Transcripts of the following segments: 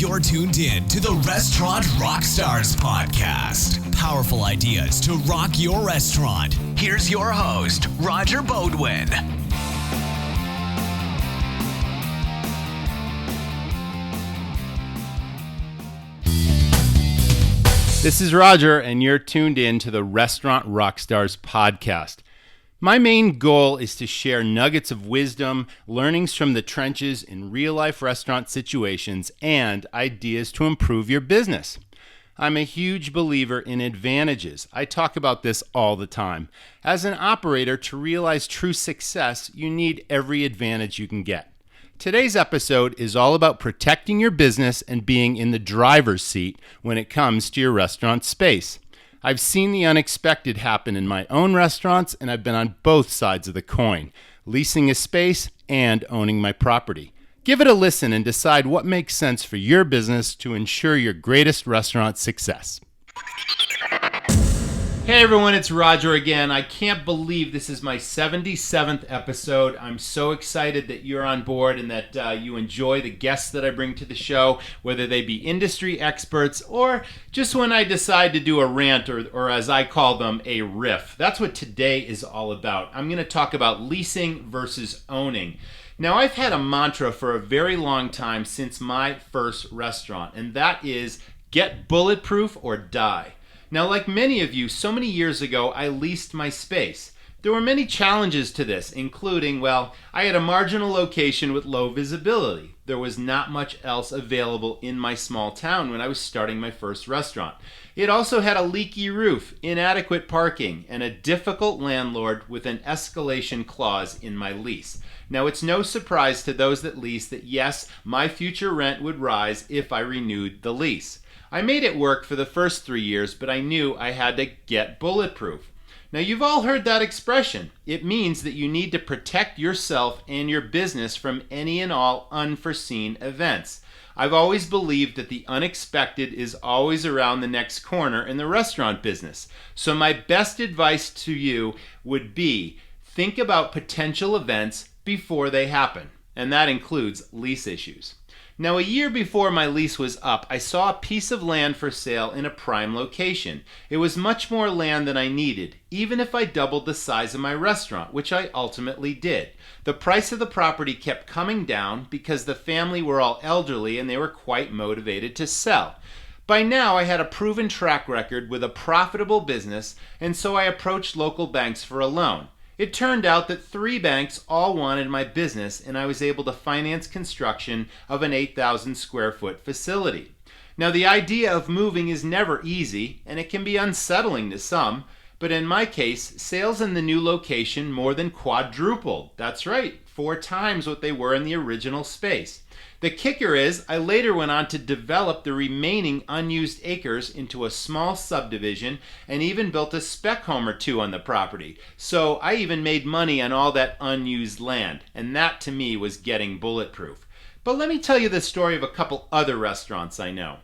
You're tuned in to the Restaurant Rockstars podcast. Powerful ideas to rock your restaurant. Here's your host, Roger Bodwin. This is Roger, and you're tuned in to the Restaurant Rockstars podcast. My main goal is to share nuggets of wisdom, learnings from the trenches in real-life restaurant situations, and ideas to improve your business. I'm a huge believer in advantages. I talk about this all the time. As an operator, to realize true success, you need every advantage you can get. Today's episode is all about protecting your business and being in the driver's seat when it comes to your restaurant space. I've seen the unexpected happen in my own restaurants, and I've been on both sides of the coin, leasing a space and owning my property. Give it a listen and decide what makes sense for your business to ensure your greatest restaurant success. Hey everyone, it's Roger again. I can't believe this is my 77th episode. I'm so excited that you're on board and that you enjoy the guests that I bring to the show, whether they be industry experts or just when I decide to do a rant or as I call them, a riff. That's what today is all about. I'm going to talk about leasing versus owning. Now, I've had a mantra for a very long time since my first restaurant, and that is get bulletproof or die. Now, like many of you, so many years ago, I leased my space. There were many challenges to this, including, I had a marginal location with low visibility. There was not much else available in my small town when I was starting my first restaurant. It also had a leaky roof, inadequate parking, and a difficult landlord with an escalation clause in my lease. Now, it's no surprise to those that lease that yes, my future rent would rise if I renewed the lease. I made it work for the first 3 years, but I knew I had to get bulletproof. Now, you've all heard that expression. It means that you need to protect yourself and your business from any and all unforeseen events. I've always believed that the unexpected is always around the next corner in the restaurant business. So my best advice to you would be think about potential events before they happen, and that includes lease issues. Now, a year before my lease was up, I saw a piece of land for sale in a prime location. It was much more land than I needed, even if I doubled the size of my restaurant, which I ultimately did. The price of the property kept coming down because the family were all elderly and they were quite motivated to sell. By now, I had a proven track record with a profitable business, and so I approached local banks for a loan. It turned out that 3 banks all wanted my business, and I was able to finance construction of an 8,000 square foot facility. Now, the idea of moving is never easy, and it can be unsettling to some, but in my case, sales in the new location more than quadrupled. That's right, 4 times what they were in the original space. The kicker is, I later went on to develop the remaining unused acres into a small subdivision and even built a spec home or 2 on the property. So I even made money on all that unused land, and that to me was getting bulletproof. But let me tell you the story of a couple other restaurants I know.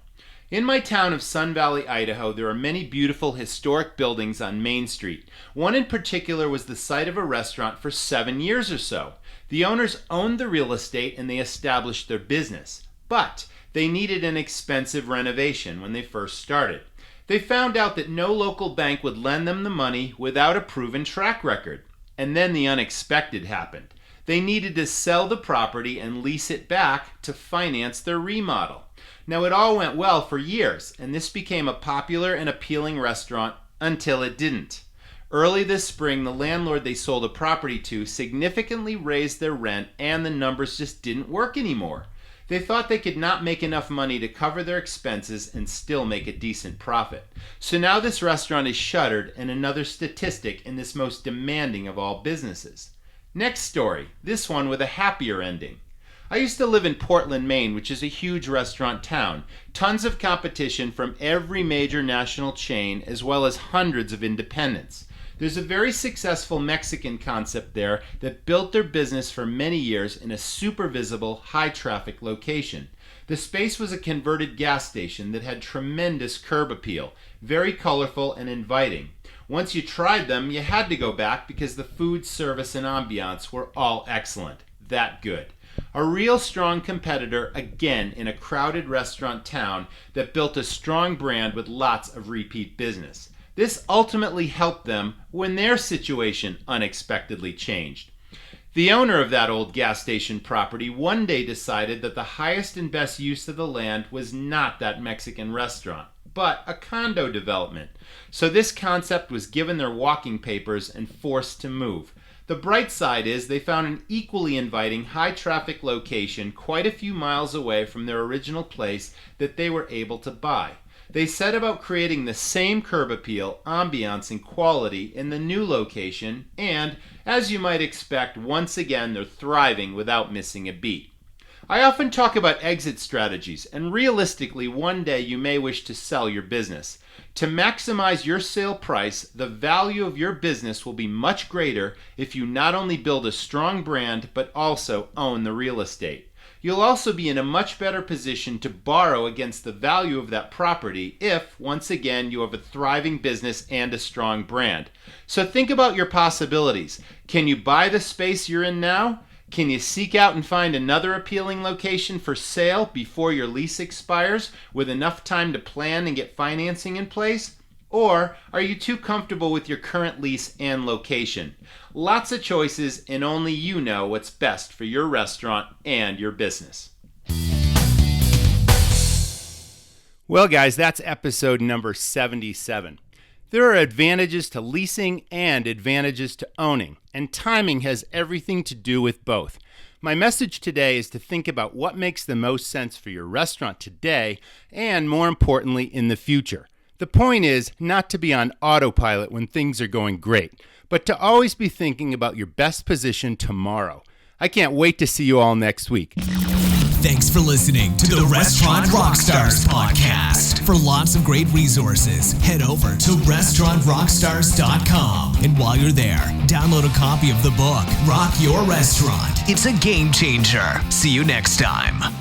In my town of Sun Valley, Idaho, there are many beautiful historic buildings on Main Street. One in particular was the site of a restaurant for 7 years or so. The owners owned the real estate and they established their business, but they needed an expensive renovation when they first started. They found out that no local bank would lend them the money without a proven track record. And then the unexpected happened. They needed to sell the property and lease it back to finance their remodel. Now, it all went well for years, and this became a popular and appealing restaurant until it didn't. Early this spring, the landlord they sold a property to significantly raised their rent, and the numbers just didn't work anymore. They thought they could not make enough money to cover their expenses and still make a decent profit. So now this restaurant is shuttered, and another statistic in this most demanding of all businesses. Next story, this one with a happier ending. I used to live in Portland, Maine, which is a huge restaurant town. Tons of competition from every major national chain, as well as hundreds of independents. There's a very successful Mexican concept there that built their business for many years in a super visible, high-traffic location. The space was a converted gas station that had tremendous curb appeal, very colorful and inviting. Once you tried them, you had to go back because the food, service, and ambiance were all excellent. That good. A real strong competitor, again, in a crowded restaurant town that built a strong brand with lots of repeat business. This ultimately helped them when their situation unexpectedly changed. The owner of that old gas station property one day decided that the highest and best use of the land was not that Mexican restaurant, but a condo development. So this concept was given their walking papers and forced to move. The bright side is they found an equally inviting high-traffic location quite a few miles away from their original place that they were able to buy. They set about creating the same curb appeal, ambiance, and quality in the new location, and, as you might expect, once again they're thriving without missing a beat. I often talk about exit strategies, and realistically one day you may wish to sell your business. To maximize your sale price, the value of your business will be much greater if you not only build a strong brand, but also own the real estate. You'll also be in a much better position to borrow against the value of that property if, once again, you have a thriving business and a strong brand. So think about your possibilities. Can you buy the space you're in now? Can you seek out and find another appealing location for sale before your lease expires with enough time to plan and get financing in place? Or are you too comfortable with your current lease and location? Lots of choices, and only you know what's best for your restaurant and your business. Well, guys, that's episode number 77. There are advantages to leasing and advantages to owning, and timing has everything to do with both. My message today is to think about what makes the most sense for your restaurant today and, more importantly, in the future. The point is not to be on autopilot when things are going great, but to always be thinking about your best position tomorrow. I can't wait to see you all next week. Thanks for listening to the Restaurant Rockstars podcast. For lots of great resources, head over to restaurantrockstars.com. And while you're there, download a copy of the book, Rock Your Restaurant. It's a game changer. See you next time.